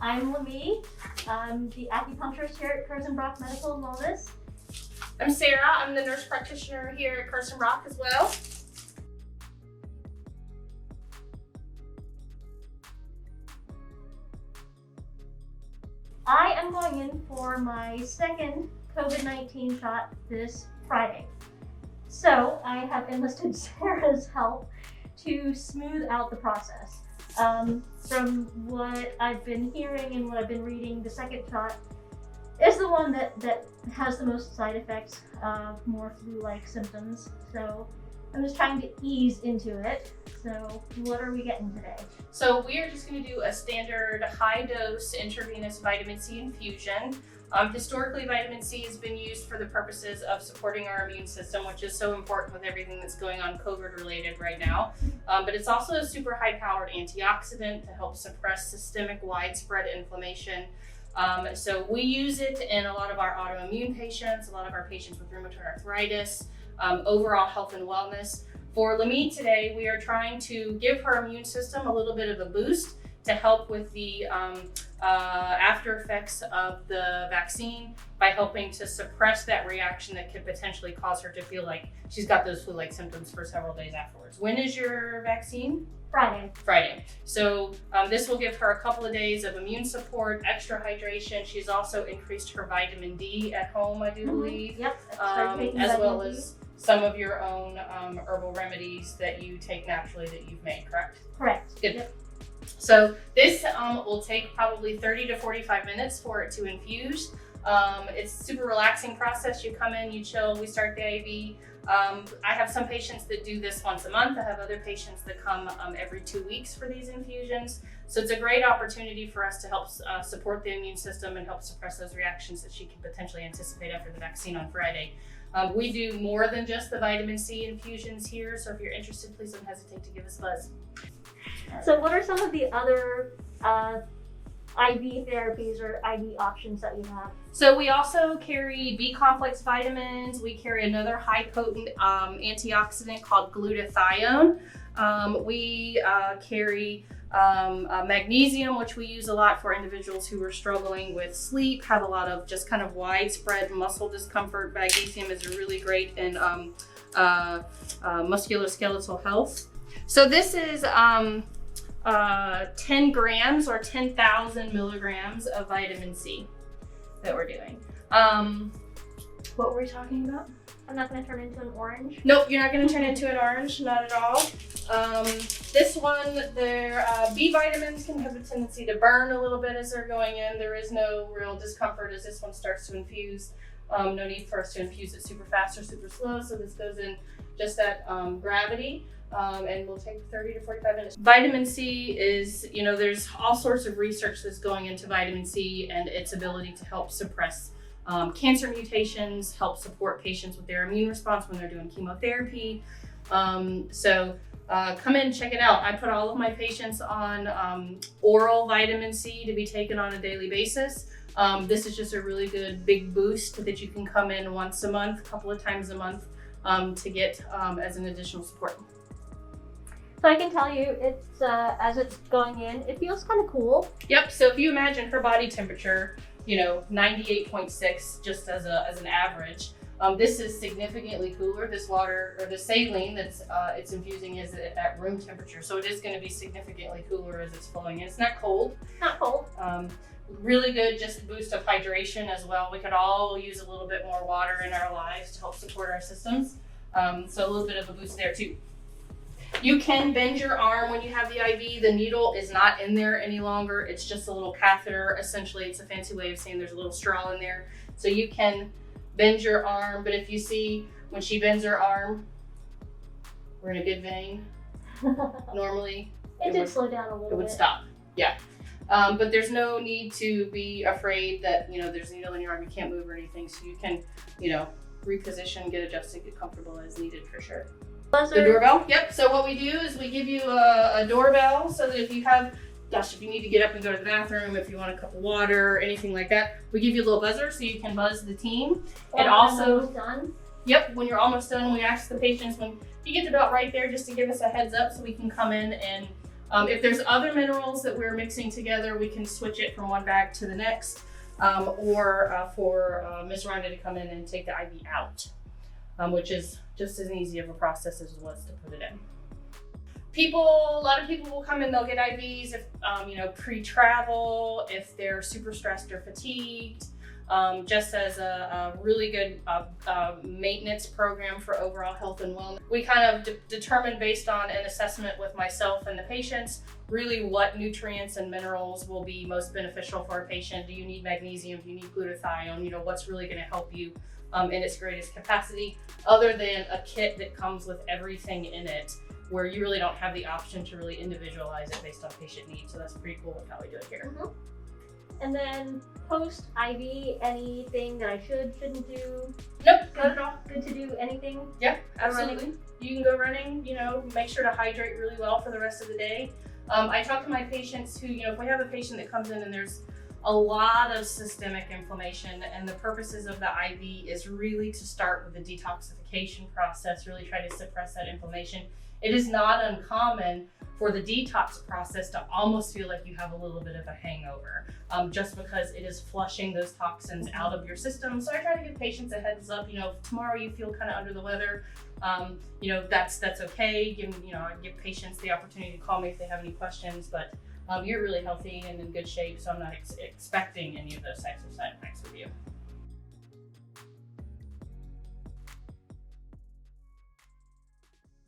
I'm Lamie. I'm the acupuncturist here at Kersenbrock Medical and Wellness. I'm Sarah. I'm the nurse practitioner here at Kersenbrock as well. I am going in for my second Covid-19 shot this Friday. So I have enlisted Sarah's help to smooth out the process. From what I've been hearing and what I've been reading, the second shot is the one that has the most side effects, more flu-like symptoms. So I'm just trying to ease into it. So what are we getting today? So we are just going to do a standard high-dose intravenous vitamin C infusion. Historically, vitamin C has been used for the purposes of supporting our immune system, which is so important with everything that's going on COVID-related right now. But it's also a super high-powered antioxidant to help suppress systemic widespread inflammation. So we use it in a lot of our autoimmune patients, a lot of our patients with rheumatoid arthritis, overall health and wellness. For Lamie today, we are trying to give her immune system a little bit of a boost to help with the after effects of the vaccine by helping to suppress that reaction that could potentially cause her to feel like she's got those flu-like symptoms for several days afterwards. When is your vaccine? Friday. So this will give her a couple of days of immune support, extra hydration. She's also increased her vitamin D at home, I do believe. Yep. As well as some of your own herbal remedies that you take naturally that you've made, correct? Correct. Good. Yep. So this will take probably 30 to 45 minutes for it to infuse. It's a super relaxing process. You come in, you chill, we start the IV. I have some patients that do this once a month. I have other patients that come every 2 weeks for these infusions. So it's a great opportunity for us to help support the immune system and help suppress those reactions that she can potentially anticipate after the vaccine on Friday. We do more than just the vitamin C infusions here. So if you're interested, please don't hesitate to give us a buzz. So what are some of the other IV therapies or IV options that you have? So we also carry B-complex vitamins. We carry another high potent antioxidant called glutathione. We carry magnesium, which we use a lot for individuals who are struggling with sleep, have a lot of just kind of widespread muscle discomfort. Magnesium is really great in musculoskeletal health. So this is 10 grams or 10,000 milligrams of vitamin C that we're doing. What were we talking about? I'm not going to turn into an orange. Nope, you're not going to turn into an orange, not at all. This one, their B vitamins can have a tendency to burn a little bit as they're going in. There is no real discomfort as this one starts to infuse. No need for us to infuse it super fast or super slow, so this goes in just at gravity. And we'll take 30 to 45 minutes. Vitamin C is, there's all sorts of research that's going into vitamin C and its ability to help suppress cancer mutations, help support patients with their immune response when they're doing chemotherapy. So come in, check it out. I put all of my patients on oral vitamin C to be taken on a daily basis. This is just a really good big boost that you can come in once a month, a couple of times a month to get as an additional support. So I can tell you, it's as it's going in, it feels kind of cool. Yep. So if you imagine her body temperature, 98.6 just as an average. This is significantly cooler. This water or the saline that's it's infusing is at room temperature, so it is going to be significantly cooler as it's flowing in. It's not cold. Not cold. Really good, just boost of hydration as well. We could all use a little bit more water in our lives to help support our systems. So a little bit of a boost there too. You can bend your arm when you have the IV. The needle is not in there any longer. It's just a little catheter. Essentially, it's a fancy way of saying there's a little straw in there. So you can bend your arm, but if you see when she bends her arm, we're in a good vein. Normally, it did slow down a little bit. It would stop, yeah. But there's no need to be afraid that, there's a needle in your arm, you can't move or anything. So you can, reposition, get adjusted, get comfortable as needed for sure. Buzzer. The doorbell? Yep. So what we do is we give you a doorbell so that if you have, if you need to get up and go to the bathroom, if you want a cup of water, anything like that, we give you a little buzzer so you can buzz the team. And also done. Yep. When you're almost done, we ask the patients when you get to about right there just to give us a heads up so we can come in and If there's other minerals that we're mixing together, we can switch it from one bag to the next, or for Ms. Rhonda to come in and take the IV out, which is just as easy of a process as it was to put it in. A lot of people will come in, they'll get IVs if, pre-travel, if they're super stressed or fatigued, just as a really good maintenance program for overall health and wellness. We kind of determine based on an assessment with myself and the patients, really what nutrients and minerals will be most beneficial for a patient. Do you need magnesium? Do you need glutathione? What's really going to help you in its greatest capacity, other than a kit that comes with everything in it, where you really don't have the option to really individualize it based on patient needs. So that's pretty cool with how we do it here. Mm-hmm. And then post IV, anything that I shouldn't do? Nope, not at all. Good to do anything? Yeah, absolutely. You can go running, make sure to hydrate really well for the rest of the day. I talk to my patients who, if we have a patient that comes in and there's a lot of systemic inflammation, and the purposes of the IV is really to start with the detoxification process, really try to suppress that inflammation. It is not uncommon for the detox process to almost feel like you have a little bit of a hangover, just because it is flushing those toxins out of your system. So I try to give patients a heads up, if tomorrow you feel kind of under the weather, that's okay. I give patients the opportunity to call me if they have any questions, but you're really healthy and in good shape, so I'm not expecting any of those types of side effects with you.